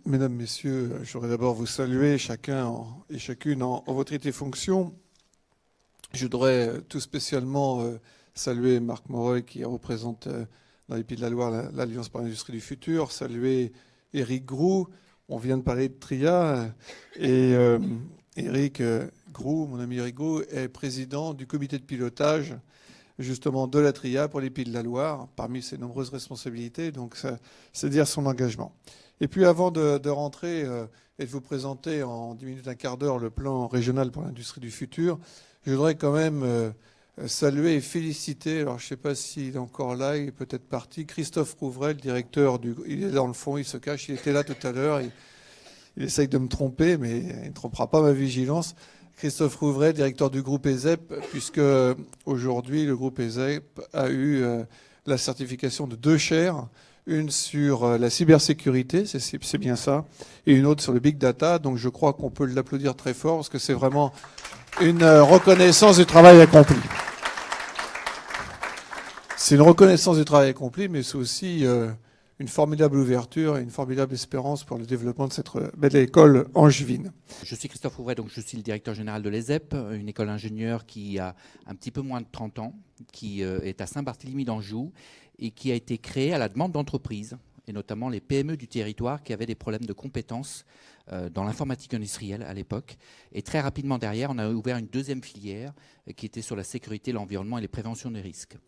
Mesdames, Messieurs, je voudrais d'abord vous saluer et chacune en votre et fonction. Je voudrais tout spécialement saluer Marc Moreuil qui représente dans les Pays de la Loire l'Alliance pour l'industrie du futur, saluer Éric Groux. On vient de parler de TRIA et Éric Groux, mon ami Éric Groux, est président du comité de pilotage justement de la TRIA pour les Pays de la Loire, parmi ses nombreuses responsabilités, donc c'est dire son engagement. Et puis avant de rentrer et de vous présenter en 10 minutes, un quart d'heure, le plan régional pour l'industrie du futur, je voudrais quand même saluer et féliciter, alors je ne sais pas s'il est encore là, il est peut-être parti, Christophe Rouvray, le directeur il est dans le fond, il se cache, il était là tout à l'heure, il essaye de me tromper, mais il ne trompera pas ma vigilance. Christophe Rouvray, directeur du groupe ESEP, puisque aujourd'hui le groupe ESEP a eu la certification de 2 chaires, une sur la cybersécurité, c'est bien ça, et une autre sur le big data. Donc je crois qu'on peut l'applaudir très fort parce que c'est vraiment une reconnaissance du travail accompli. C'est une reconnaissance du travail accompli, mais c'est aussi une formidable ouverture et une formidable espérance pour le développement de cette belle école angevine. Je suis Christophe Rouvray, donc je suis le directeur général de l'ESEP, une école d'ingénieurs qui a un petit peu moins de 30 ans, qui est à Saint-Barthélemy d'Anjou et qui a été créée à la demande d'entreprises, et notamment les PME du territoire qui avaient des problèmes de compétences dans l'informatique industrielle à l'époque. Et très rapidement derrière, on a ouvert une deuxième filière qui était sur la sécurité, l'environnement et les préventions des risques.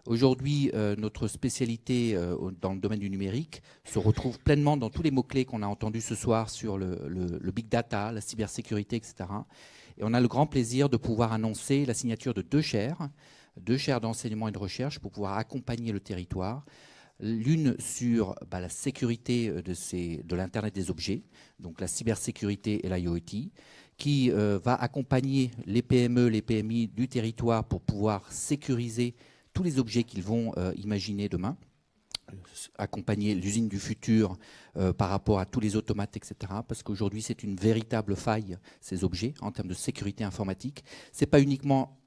Aujourd'hui, notre spécialité dans le domaine du numérique se retrouve pleinement dans tous les mots-clés qu'on a entendus ce soir sur le big data, la cybersécurité, etc. Et on a le grand plaisir de pouvoir annoncer la signature de 2 chaires d'enseignement et de recherche pour pouvoir accompagner le territoire. L'une sur la sécurité de l'Internet des objets, donc la cybersécurité et l'IoT, qui va accompagner les PME, les PMI du territoire pour pouvoir sécuriser tous les objets qu'ils vont imaginer demain, accompagner l'usine du futur par rapport à tous les automates, etc. Parce qu'aujourd'hui, c'est une véritable faille, ces objets, en termes de sécurité informatique. Ce n'est pas uniquement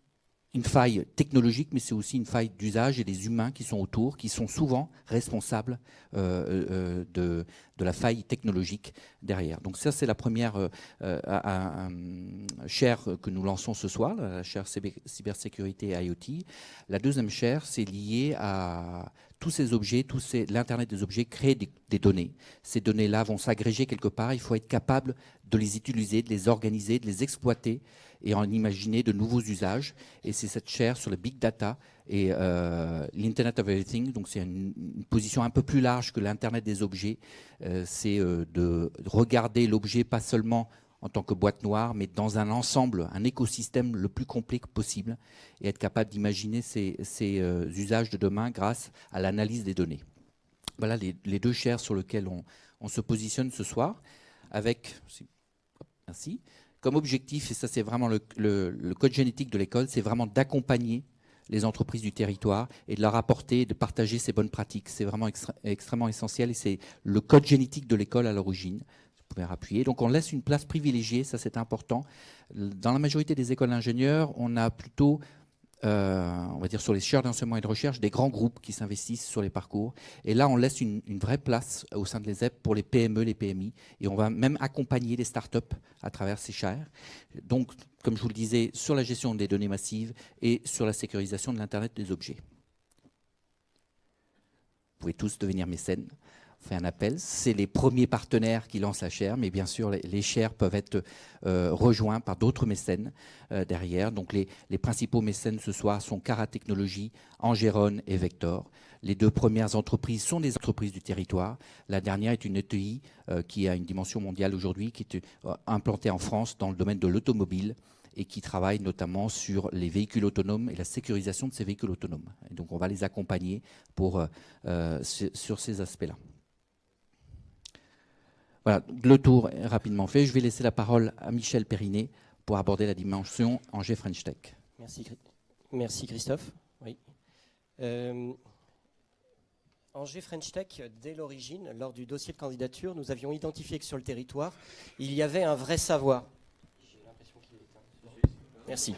une faille technologique, mais c'est aussi une faille d'usage et des humains qui sont autour, qui sont souvent responsables de la faille technologique derrière. Donc ça, c'est la première chaire que nous lançons ce soir, la chaire cybersécurité et IoT. La deuxième chaire, c'est lié à tous ces objets, l'Internet des objets crée des données. Ces données-là vont s'agréger quelque part. Il faut être capable de les utiliser, de les organiser, de les exploiter et en imaginer de nouveaux usages. Et c'est cette chaire sur le big data et l'Internet of Everything. Donc c'est une position un peu plus large que l'Internet des objets. C'est de regarder l'objet pas seulement en tant que boîte noire, mais dans un ensemble, un écosystème le plus complet possible et être capable d'imaginer ces usages de demain grâce à l'analyse des données. Voilà les 2 chaires sur lesquelles on se positionne ce soir avec, merci, comme objectif, et ça c'est vraiment le code génétique de l'école, c'est vraiment d'accompagner les entreprises du territoire et de leur apporter, de partager ces bonnes pratiques. C'est vraiment extrêmement essentiel et c'est le code génétique de l'école à l'origine. Vous pouvez appuyer. Donc on laisse une place privilégiée, ça c'est important. Dans la majorité des écoles d'ingénieurs, on a plutôt, on va dire sur les chaires d'enseignement et de recherche, des grands groupes qui s'investissent sur les parcours. Et là, on laisse une vraie place au sein de l'ESEP pour les PME, les PMI. Et on va même accompagner les startups à travers ces chaires. Donc, comme je vous le disais, sur la gestion des données massives et sur la sécurisation de l'Internet des objets. Vous pouvez tous devenir mécènes. On fait un appel. C'est les premiers partenaires qui lancent la chaire, mais bien sûr, les chaires peuvent être rejoints par d'autres mécènes derrière. Donc, les principaux mécènes ce soir sont Cara Technologies, Engeron et Vector. Les 2 premières entreprises sont des entreprises du territoire. La dernière est une ETI qui a une dimension mondiale aujourd'hui, qui est implantée en France dans le domaine de l'automobile et qui travaille notamment sur les véhicules autonomes et la sécurisation de ces véhicules autonomes. Et donc, on va les accompagner sur ces aspects-là. Voilà, le tour est rapidement fait. Je vais laisser la parole à Michel Périnet pour aborder la dimension Angers French Tech. Merci Christophe. Oui. Angers French Tech, dès l'origine, lors du dossier de candidature, nous avions identifié que sur le territoire, il y avait un vrai savoir. J'ai l'impression qu'il est éteint. Merci.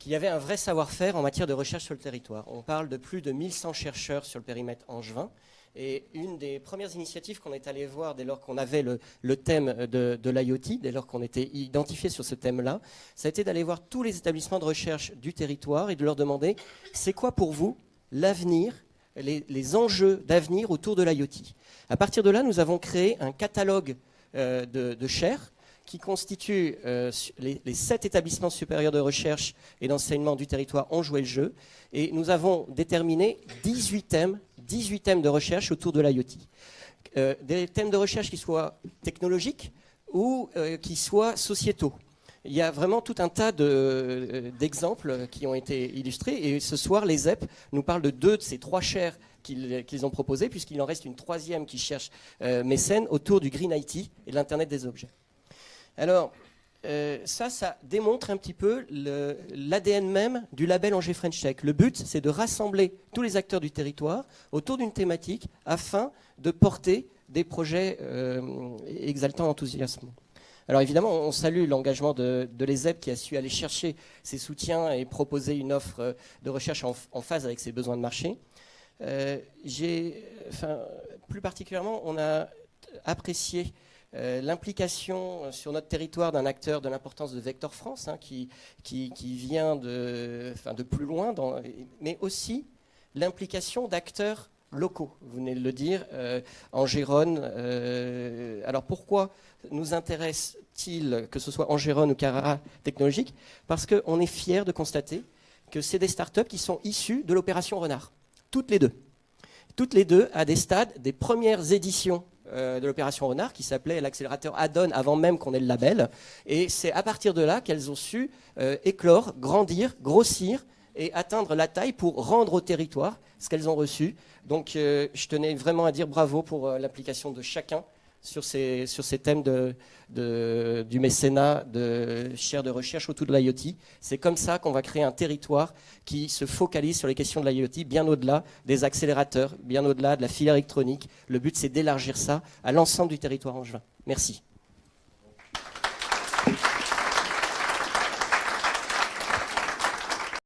Qu'il y avait un vrai savoir-faire en matière de recherche sur le territoire. On parle de plus de 1100 chercheurs sur le périmètre angevin, Et une des premières initiatives qu'on est allé voir dès lors qu'on avait le thème de l'IoT, dès lors qu'on était identifié sur ce thème-là, ça a été d'aller voir tous les établissements de recherche du territoire et de leur demander c'est quoi pour vous l'avenir, les enjeux d'avenir autour de l'IoT. À partir de là, nous avons créé un catalogue de chaires qui constitue les 7 établissements supérieurs de recherche et d'enseignement du territoire ont joué le jeu. Et nous avons déterminé 18 thèmes de recherche autour de l'IoT. Des thèmes de recherche qui soient technologiques ou qui soient sociétaux. Il y a vraiment tout un tas d'exemples qui ont été illustrés. Et ce soir, les ZEP nous parlent de 2 de ces 3 chaires qu'ils ont proposées, puisqu'il en reste une 3e qui cherche mécène autour du Green IT et de l'Internet des objets. Alors, ça démontre un petit peu l'ADN même du label Angers French Tech. Le but, c'est de rassembler tous les acteurs du territoire autour d'une thématique afin de porter des projets exaltant l'enthousiasme. Alors évidemment, on salue l'engagement de l'ESEP qui a su aller chercher ses soutiens et proposer une offre de recherche en phase avec ses besoins de marché. Plus particulièrement, on a apprécié l'implication sur notre territoire d'un acteur de l'importance de Vector France, qui vient de plus loin, mais aussi l'implication d'acteurs locaux, vous venez de le dire, en Gérone. Alors pourquoi nous intéresse-t-il que ce soit en Gérone ou Carrara Technologique? Parce qu'on est fiers de constater que c'est des startups qui sont issues de l'opération Renard, toutes les deux à des stades des premières éditions de l'opération Renard qui s'appelait l'accélérateur Addon avant même qu'on ait le label. Et c'est à partir de là qu'elles ont su éclore, grandir, grossir et atteindre la taille pour rendre au territoire ce qu'elles ont reçu. Donc je tenais vraiment à dire bravo pour l'application de chacun sur ces thèmes du mécénat, de chaires de recherche autour de l'IoT. C'est comme ça qu'on va créer un territoire qui se focalise sur les questions de l'IoT, bien au-delà des accélérateurs, bien au-delà de la filière électronique. Le but, c'est d'élargir ça à l'ensemble du territoire angevin. Merci.